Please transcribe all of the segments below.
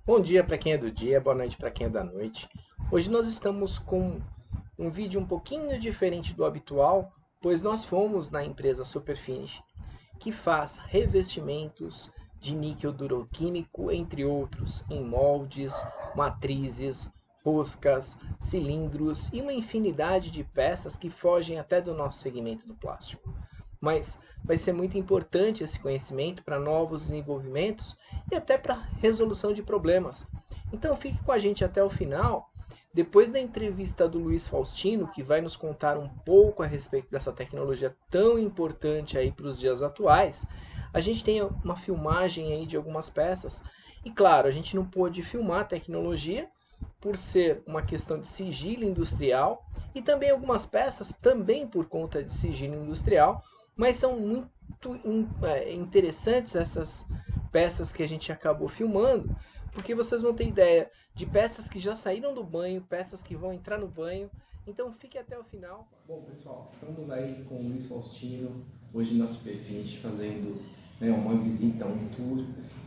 Bom dia para quem é do dia, boa noite para quem é da noite. Hoje nós estamos com um vídeo um pouquinho diferente do habitual, pois nós fomos na empresa Superfinish, que faz revestimentos de níquel duroquímico, entre outros, em moldes, matrizes, roscas, cilindros e uma infinidade de peças que fogem até do nosso segmento do plástico. Mas vai ser muito importante esse conhecimento para novos desenvolvimentos e até para resolução de problemas. Então fique com a gente até o final. Depois da entrevista do Luiz Faustino, que vai nos contar um pouco a respeito dessa tecnologia tão importante aí para os dias atuais, a gente tem uma filmagem aí de algumas peças. E claro, a gente não pôde filmar a tecnologia por ser uma questão de sigilo industrial e também algumas peças também por conta de sigilo industrial, mas são muito interessantes essas peças que a gente acabou filmando, porque vocês vão ter ideia de peças que já saíram do banho, peças que vão entrar no banho. Então fique até o final. Bom, pessoal, estamos aí com o Luiz Faustino, hoje na Superfinish, fazendo uma visita, um tour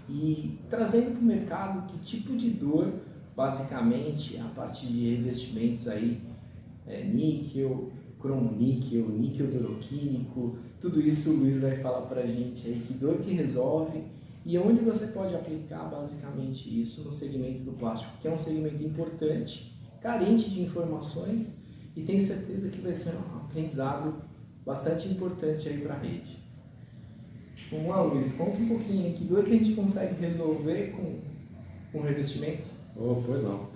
e trazendo para o mercado que tipo de dor, basicamente, a partir de revestimentos aí, níquel, cromo-níquel, níquel duroquímico, tudo isso o Luiz vai falar para a gente aí, que dor que resolve e onde você pode aplicar basicamente isso no segmento do plástico, que é um segmento importante, carente de informações e tenho certeza que vai ser um aprendizado bastante importante aí para a rede. Vamos lá, Luiz, conta um pouquinho, que dor que a gente consegue resolver com revestimentos? Oh, pois não.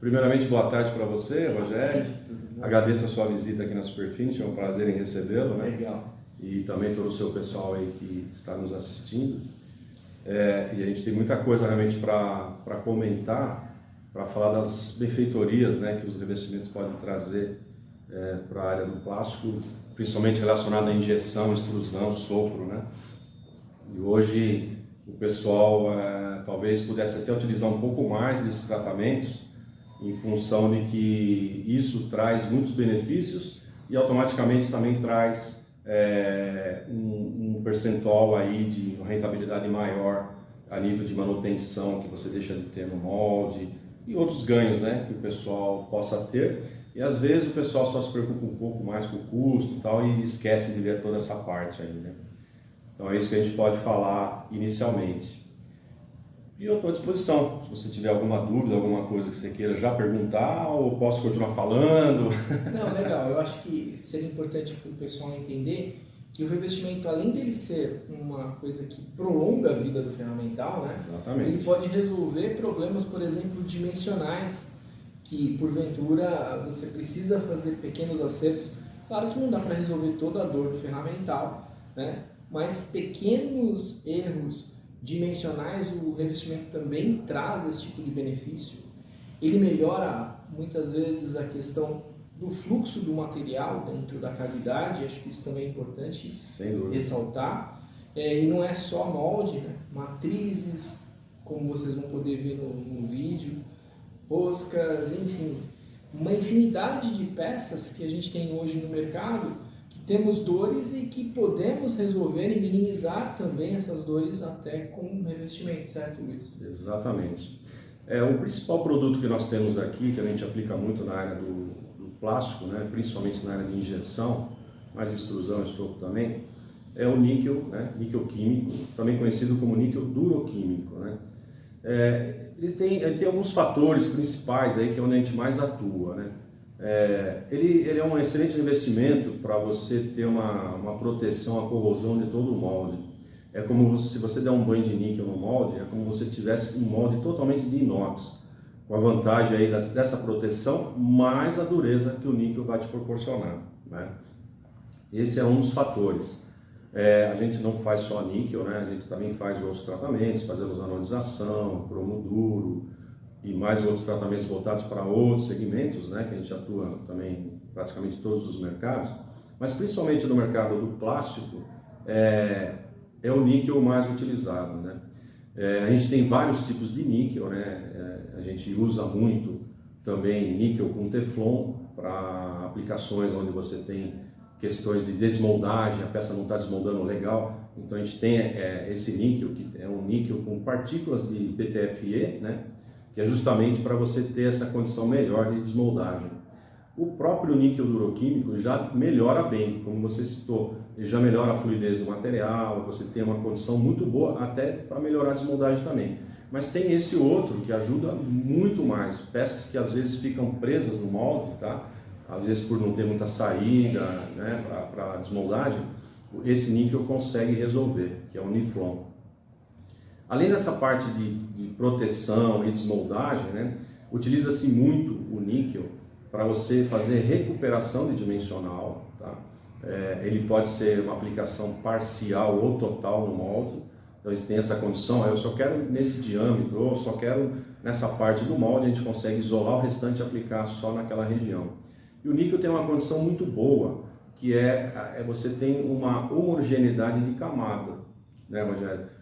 Primeiramente, boa tarde para você, Rogério. Agradeço a sua visita aqui na Superfinish, é um prazer em recebê-lo, né? Legal. E também todo o seu pessoal aí que está nos assistindo. E a gente tem muita coisa realmente para comentar, para falar das benfeitorias, né, que os revestimentos podem trazer para a área do plástico, principalmente relacionada à injeção, extrusão, sopro, né? E hoje o pessoal talvez pudesse até utilizar um pouco mais desses tratamentos, em função de que isso traz muitos benefícios e automaticamente também traz um percentual aí de rentabilidade maior a nível de manutenção que você deixa de ter no molde e outros ganhos, né, que o pessoal possa ter. E às vezes o pessoal só se preocupa um pouco mais com o custo e tal e esquece de ver toda essa parte aí, né? Então é isso que a gente pode falar inicialmente. E eu estou à disposição, se você tiver alguma dúvida, alguma coisa que você queira já perguntar, ou posso continuar falando. Não, legal. Eu acho que seria importante para o pessoal entender que o revestimento, além dele ser uma coisa que prolonga a vida do ferramental, né? Exatamente. Ele pode resolver problemas, por exemplo, dimensionais, que porventura você precisa fazer pequenos acertos. Claro que não dá para resolver toda a dor do ferramental, né? Mas pequenos erros dimensionais, o revestimento também traz esse tipo de benefício. Ele melhora muitas vezes a questão do fluxo do material dentro da cavidade, acho que isso também é importante ressaltar. E não é só molde, né? Matrizes, como vocês vão poder ver no vídeo, roscas, enfim, uma infinidade de peças que a gente tem hoje no mercado, que temos dores e que podemos resolver e minimizar também essas dores até com revestimento, certo, Luiz? Exatamente. O principal produto que nós temos aqui, que a gente aplica muito na área do plástico, né, principalmente na área de injeção, mas extrusão e sopro também, é o níquel, né, níquel químico, também conhecido como níquel duroquímico, né? Ele tem alguns fatores principais aí que é onde a gente mais atua, né? Ele é um excelente investimento para você ter uma proteção à corrosão de todo o molde. É como se você der um banho de níquel no molde, é como se você tivesse um molde totalmente de inox, com a vantagem aí dessa proteção, mais a dureza que o níquel vai te proporcionar, né? Esse é um dos fatores. A gente não faz só níquel, né? A gente também faz outros tratamentos, fazemos anodização, cromo duro e mais outros tratamentos voltados para outros segmentos, né? Que a gente atua também em praticamente todos os mercados, mas principalmente no mercado do plástico, é o níquel mais utilizado, né? A gente tem vários tipos de níquel, né? A gente usa muito também níquel com teflon para aplicações onde você tem questões de desmoldagem, a peça não está desmoldando legal, então a gente tem esse níquel, que é um níquel com partículas de PTFE, né? que é justamente para você ter essa condição melhor de desmoldagem. O próprio níquel duroquímico já melhora bem, como você citou, ele já melhora a fluidez do material, você tem uma condição muito boa até para melhorar a desmoldagem também. Mas tem esse outro que ajuda muito mais, peças que às vezes ficam presas no molde, tá? Às vezes por não ter muita saída, né, para desmoldagem, esse níquel consegue resolver, que é o Niflon. Além dessa parte de proteção e desmoldagem, né, utiliza-se muito o níquel para você fazer recuperação de dimensional, tá? Ele pode ser uma aplicação parcial ou total no molde, então eles têm essa condição, eu só quero nesse diâmetro, ou só quero nessa parte do molde, a gente consegue isolar o restante e aplicar só naquela região. E o níquel tem uma condição muito boa, que você tem uma homogeneidade de camada, né, Rogério?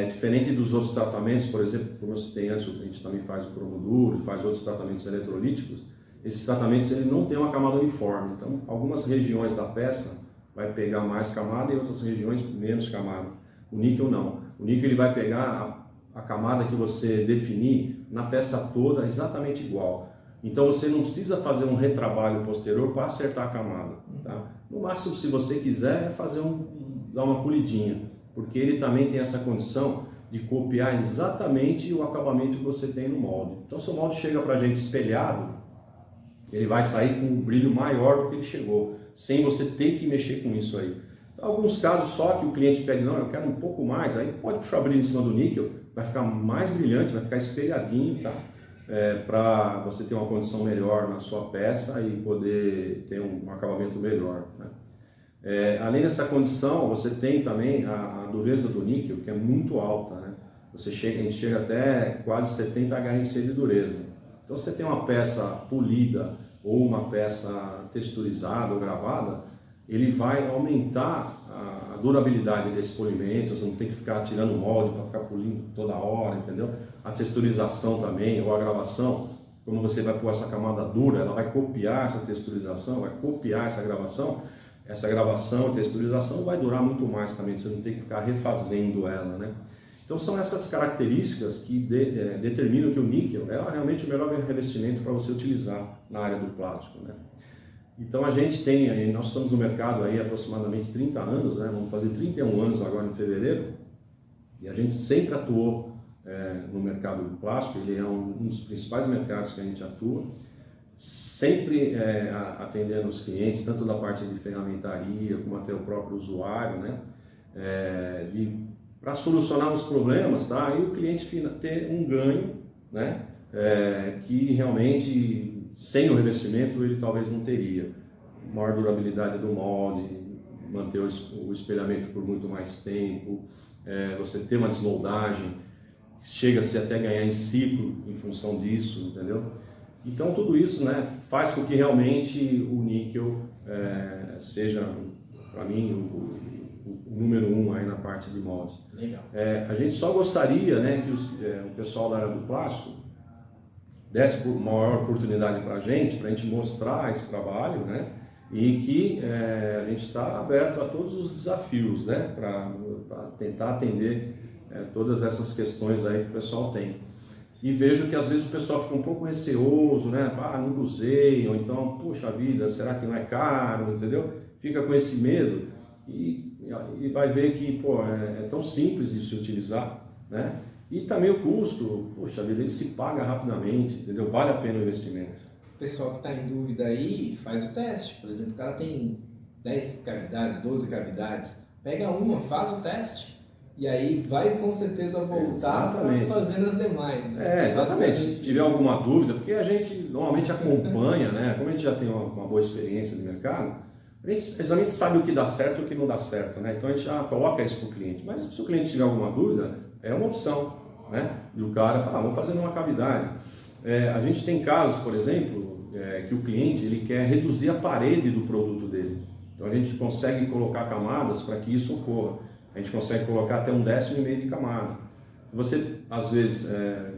Diferente dos outros tratamentos, por exemplo, como eu citei antes, a gente também faz o cromo duro, faz outros tratamentos eletrolíticos, esses tratamentos ele não tem uma camada uniforme, então algumas regiões da peça vai pegar mais camada e outras regiões menos camada. O níquel não, o níquel ele vai pegar a camada que você definir na peça toda exatamente igual. Então você não precisa fazer um retrabalho posterior para acertar a camada, tá? No máximo, se você quiser, dar uma polidinha, porque ele também tem essa condição de copiar exatamente o acabamento que você tem no molde. Então se o molde chega para a gente espelhado, ele vai sair com um brilho maior do que ele chegou, sem você ter que mexer com isso aí. Então, alguns casos só que o cliente pede, não, eu quero um pouco mais, aí pode puxar brilho em cima do níquel, vai ficar mais brilhante, vai ficar espelhadinho, tá? Para você ter uma condição melhor na sua peça e poder ter um acabamento melhor, né? Além dessa condição, você tem também a dureza do níquel, que é muito alta, né? A gente chega até quase 70 HRC de dureza. Então, você tem uma peça polida ou uma peça texturizada ou gravada, ele vai aumentar a durabilidade desse polimento, você não tem que ficar tirando molde para ficar polindo toda hora, entendeu? A texturização também, ou a gravação, quando você vai pôr essa camada dura, ela vai copiar essa texturização, vai copiar essa gravação e texturização vai durar muito mais também, você não tem que ficar refazendo ela, né? Então são essas características que determinam que o níquel é realmente o melhor revestimento para você utilizar na área do plástico, né? Então nós estamos no mercado aí há aproximadamente 30 anos, né? Vamos fazer 31 anos agora em fevereiro, e a gente sempre atuou no mercado do plástico, ele é um dos principais mercados que a gente atua, sempre atendendo os clientes, tanto da parte de ferramentaria como até o próprio usuário, né? Para solucionar os problemas, tá? E o cliente ter um ganho, né? Que realmente sem o revestimento ele talvez não teria. Maior durabilidade do molde, manter o espelhamento por muito mais tempo, você ter uma desmoldagem, chega-se até ganhar em ciclo em função disso, entendeu? Então tudo isso, né, faz com que realmente o níquel seja, para mim, o número 1 aí na parte de molde. Legal. A gente só gostaria, né, que o pessoal da área do plástico desse maior oportunidade para a gente mostrar esse trabalho, né, e que a gente está aberto a todos os desafios, né, para tentar atender todas essas questões aí que o pessoal tem. E vejo que às vezes o pessoal fica um pouco receoso, né, nunca usei, ou então, puxa vida, será que não é caro, entendeu? Fica com esse medo e vai ver que, é tão simples de se utilizar, né? E também o custo, puxa vida, ele se paga rapidamente, entendeu? Vale a pena o investimento. O pessoal que está em dúvida aí, faz o teste. Por exemplo, o cara tem 10 cavidades, 12 cavidades, pega uma, faz o teste e aí vai com certeza voltar para fazendo as demais. Né? Exatamente. Se tiver alguma dúvida, porque a gente normalmente acompanha, né? Como a gente já tem uma boa experiência no mercado, a gente sabe o que dá certo e o que não dá certo, né? Então a gente já coloca isso para o cliente. Mas se o cliente tiver alguma dúvida, é uma opção, né? E o cara fala, vamos fazer numa cavidade. A gente tem casos, por exemplo, que o cliente ele quer reduzir a parede do produto dele. Então a gente consegue colocar camadas para que isso ocorra. A gente consegue colocar até 1,5 de camada. Você, às vezes,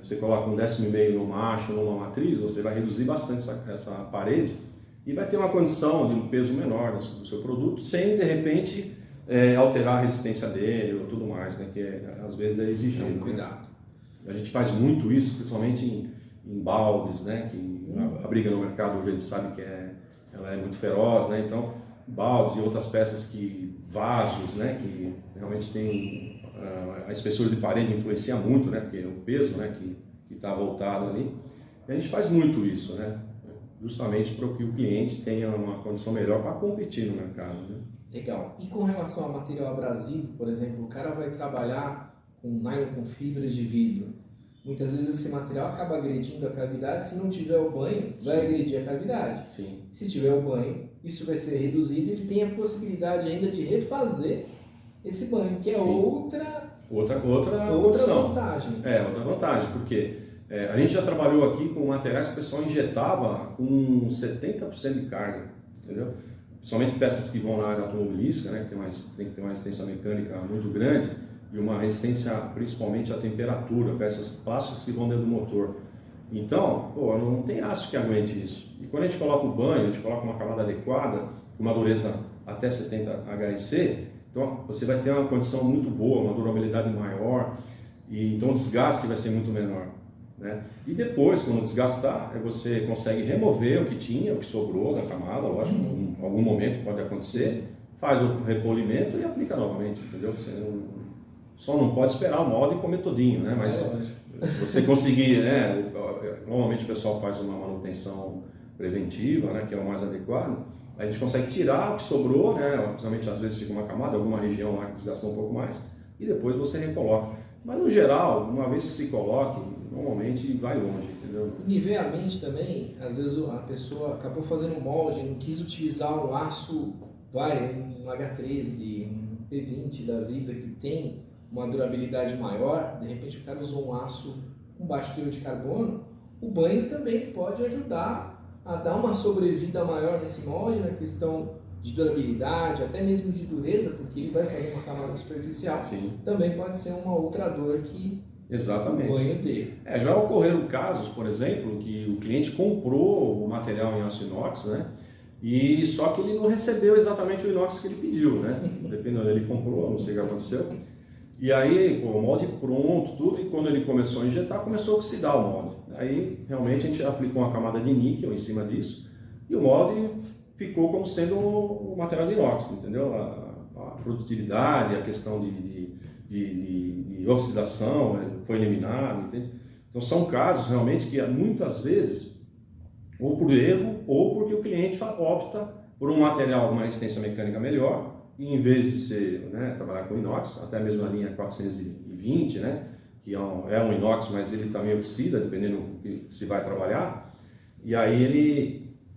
você coloca 1,5 no macho ou numa matriz, você vai reduzir bastante essa parede e vai ter uma condição de um peso menor do seu produto, sem, de repente, alterar a resistência dele ou tudo mais, né? Que às vezes é exigido. Cuidado. A gente faz muito isso, principalmente em baldes, né? Que a briga no mercado hoje a gente sabe que ela é muito feroz, né? Então, baldes e outras peças vasos, né? Que realmente tem a espessura de parede influencia muito, né? Porque é o peso, né? Que está voltado ali. E a gente faz muito isso, né? Justamente para que o cliente tenha uma condição melhor para competir no mercado, né? Legal. E com relação ao material abrasivo, por exemplo, o cara vai trabalhar com nylon com fibras de vidro. Muitas vezes esse material acaba agredindo a cavidade. Se não tiver o banho, vai agredir a cavidade. Sim. Se tiver o banho, isso vai ser reduzido e ele tem a possibilidade ainda de refazer esse banho, que é outra vantagem. É, outra vantagem, porque a gente já trabalhou aqui com materiais que o pessoal injetava com 70% de carga, entendeu? Principalmente peças que vão na área automobilística, né, que tem que ter uma resistência mecânica muito grande e uma resistência principalmente à temperatura, peças plásticas que vão dentro do motor. Então, não tem aço que aguente isso. E quando a gente coloca o banho, a gente coloca uma camada adequada, uma dureza até 70 HSC, então você vai ter uma condição muito boa, uma durabilidade maior, e então o desgaste vai ser muito menor, né? E depois, quando desgastar, você consegue remover o que tinha, o que sobrou da camada, lógico, em algum momento pode acontecer, faz o repolimento e aplica novamente, entendeu? Só não pode esperar o molde e comer todinho, né? Mas você conseguir, né? Normalmente o pessoal faz uma manutenção preventiva, né? Que é o mais adequado. A gente consegue tirar o que sobrou, né? Principalmente às vezes fica uma camada, alguma região lá que desgastou um pouco mais, e depois você recoloca. Mas no geral, uma vez que se coloque, normalmente vai longe, entendeu? Niveamente também, às vezes a pessoa acabou fazendo molde, não quis utilizar um aço, um H13, um P20 da vida que tem uma durabilidade maior, de repente o cara usou um aço com baixo teor de carbono, o banho também pode ajudar a dar uma sobrevida maior nesse molde, na questão de durabilidade, até mesmo de dureza, porque ele vai fazer uma camada superficial. Sim. Também pode ser uma outra dor que exatamente. o banho dê. Já ocorreram casos, por exemplo, que o cliente comprou o material em aço inox, né? E só que ele não recebeu exatamente o inox que ele pediu, né? Dependendo, ele comprou, não sei o que aconteceu. E aí, o molde pronto, tudo, e quando ele começou a injetar, começou a oxidar o molde. Aí, realmente, a gente aplicou uma camada de níquel em cima disso, e o molde ficou como sendo o material de inox, entendeu? A produtividade, a questão de oxidação foi eliminada, entende? Então, são casos, realmente, que muitas vezes, ou por erro, ou porque o cliente opta por um material com uma resistência mecânica melhor, e em vez de ser, né, trabalhar com inox, até mesmo a linha 420, né, que é um inox, mas ele também oxida, dependendo do que se vai trabalhar, e aí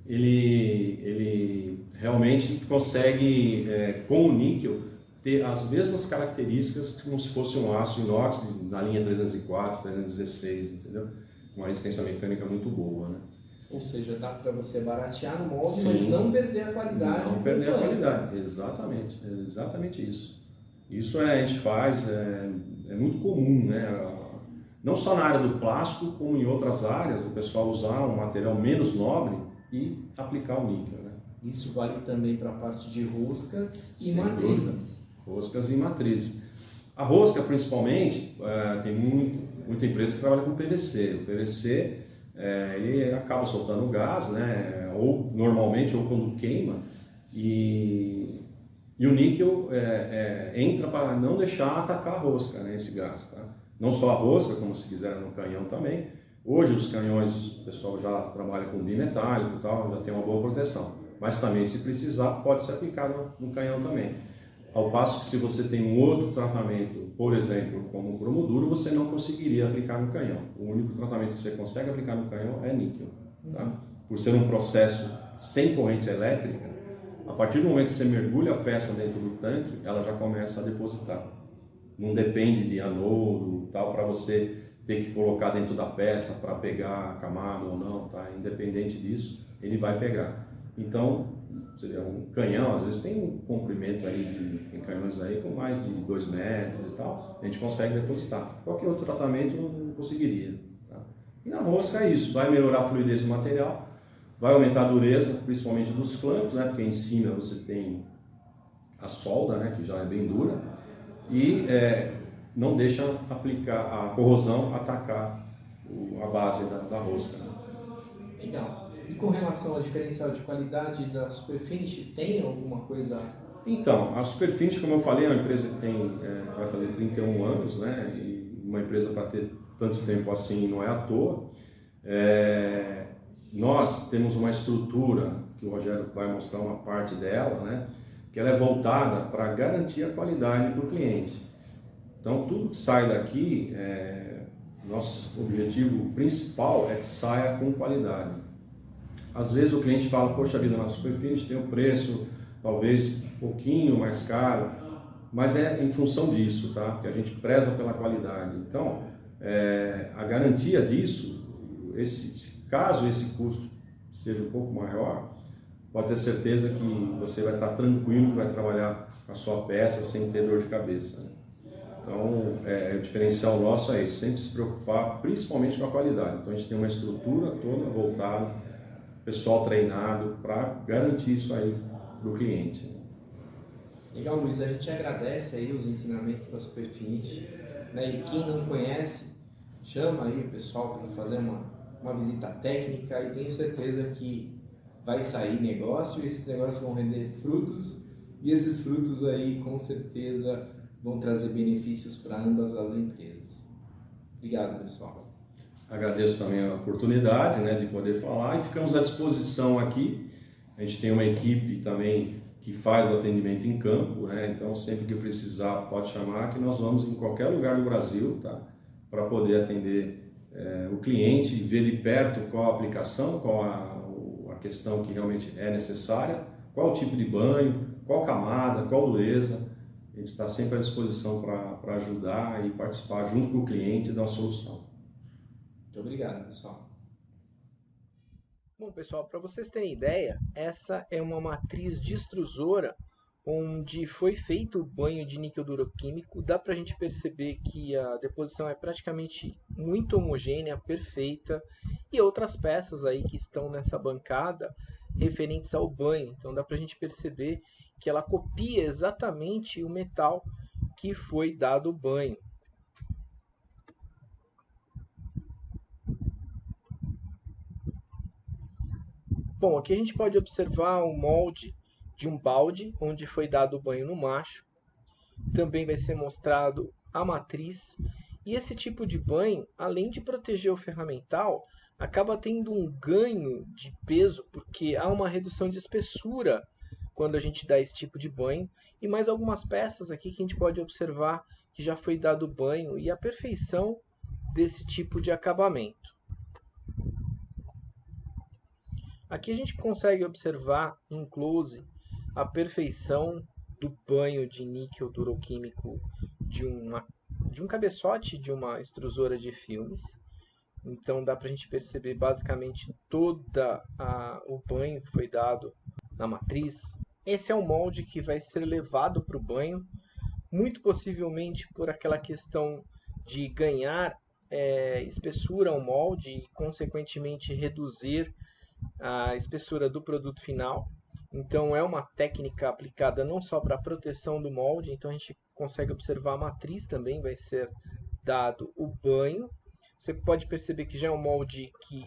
ele realmente consegue, com o níquel, ter as mesmas características como se fosse um aço inox na linha 304, 316, entendeu? Uma resistência mecânica muito boa, né? Ou seja, dá para você baratear no molde, sim, mas não perder a qualidade. Não perder a qualidade, exatamente isso. Isso a gente faz, é muito comum, né? Não só na área do plástico, como em outras áreas, o pessoal usar um material menos nobre e aplicar o níquel, né? Isso vale também para a parte de roscas e sem matrizes. Dúvida. Roscas e matrizes. A rosca, principalmente, tem muita empresa que trabalha com PVC. O PVC, ele acaba soltando gás, né? Ou normalmente, ou quando queima, e o níquel entra para não deixar atacar a rosca, né? Esse gás, tá? Não só a rosca, como se quiser no canhão também. Hoje os canhões, o pessoal já trabalha com bimetálico e tal, já tem uma boa proteção. Mas também, se precisar, pode ser aplicado no canhão também. Ao passo que se você tem um outro tratamento, por exemplo, como o cromo duro, você não conseguiria aplicar no canhão. O único tratamento que você consegue aplicar no canhão é níquel, tá? Por ser um processo sem corrente elétrica, a partir do momento que você mergulha a peça dentro do tanque, ela já começa a depositar. Não depende de anodo tal para você ter que colocar dentro da peça para pegar a camada ou não, tá? Independente disso, ele vai pegar. Então, seria um canhão, às vezes tem um comprimento aí, tem canhões aí com mais de 2 metros e tal, a gente consegue depositar. Qualquer outro tratamento não conseguiria, tá? E na rosca é isso, vai melhorar a fluidez do material, vai aumentar a dureza, principalmente dos flancos, né? Porque em cima você tem a solda, né? Que já é bem dura, e não deixa a corrosão atacar a base da rosca. Né? Legal. E com relação ao diferencial de qualidade da Superfinish, tem alguma coisa? Então, a Superfinish, como eu falei, é uma empresa que vai fazer 31 anos, né? E uma empresa para ter tanto tempo assim não é à toa. Nós temos uma estrutura, que o Rogério vai mostrar uma parte dela, né? Que ela é voltada para garantir a qualidade para o cliente. Então, tudo que sai daqui, nosso objetivo principal é que saia com qualidade. Às vezes o cliente fala, poxa vida, na Superfinish tem um preço talvez um pouquinho mais caro, mas é em função disso, tá? Porque a gente preza pela qualidade. Então, a garantia disso, caso esse custo seja um pouco maior, pode ter certeza que você vai estar tranquilo, que vai trabalhar com a sua peça sem ter dor de cabeça. Né? Então, o diferencial nosso é isso, sempre se preocupar principalmente com a qualidade. Então, a gente tem uma estrutura toda voltada, pessoal treinado para garantir isso aí para o cliente. Legal, Luiz, a gente agradece aí os ensinamentos da Superfinish, né? E quem não conhece, chama aí o pessoal para fazer uma visita técnica e tenho certeza que vai sair negócio e esses negócios vão render frutos e esses frutos aí com certeza vão trazer benefícios para ambas as empresas. Obrigado, pessoal. Agradeço também a oportunidade, né, de poder falar e ficamos à disposição aqui. A gente tem uma equipe também que faz o atendimento em campo, né, então sempre que precisar pode chamar que nós vamos em qualquer lugar do Brasil, tá, para poder atender o cliente, ver de perto qual a aplicação, qual a questão que realmente é necessária, qual o tipo de banho, qual camada, qual dureza. A gente está sempre à disposição para ajudar e participar junto com o cliente da solução. Muito obrigado, pessoal. Bom, pessoal, para vocês terem ideia, essa é uma matriz de extrusora onde foi feito o banho de níquel duroquímico. Dá para a gente perceber que a deposição é praticamente muito homogênea, perfeita, e outras peças aí que estão nessa bancada referentes ao banho. Então dá para a gente perceber que ela copia exatamente o metal que foi dado o banho. Bom, aqui a gente pode observar o molde de um balde onde foi dado o banho no macho. Também vai ser mostrado a matriz. E esse tipo de banho, além de proteger o ferramental, acaba tendo um ganho de peso, porque há uma redução de espessura quando a gente dá esse tipo de banho. E mais algumas peças aqui que a gente pode observar que já foi dado o banho e a perfeição desse tipo de acabamento. Aqui a gente consegue observar em close a perfeição do banho de níquel duroquímico de um cabeçote de uma extrusora de filmes. Então dá para a gente perceber basicamente todo o banho que foi dado na matriz. Esse é o molde que vai ser levado para o banho, muito possivelmente por aquela questão de ganhar espessura ao molde e consequentemente reduzir a espessura do produto final. Então é uma técnica aplicada não só para a proteção do molde, então a gente consegue observar a matriz também, vai ser dado o banho. Você pode perceber que já é um molde que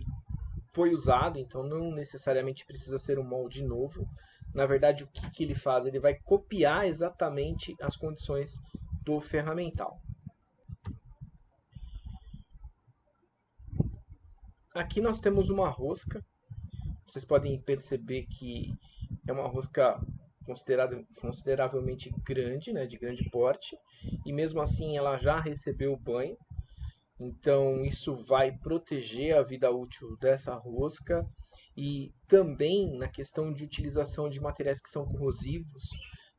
foi usado, então não necessariamente precisa ser um molde novo. Na verdade, o que ele faz? Ele vai copiar exatamente as condições do ferramental. Aqui nós temos uma rosca. Vocês podem perceber que é uma rosca consideravelmente grande, né, de grande porte, e mesmo assim ela já recebeu o banho. Então isso vai proteger a vida útil dessa rosca e também na questão de utilização de materiais que são corrosivos,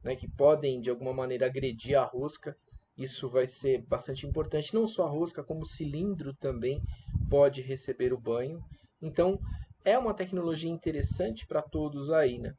né, que podem de alguma maneira agredir a rosca. Isso vai ser bastante importante, não só a rosca, como o cilindro também pode receber o banho. Então é uma tecnologia interessante para todos aí, né?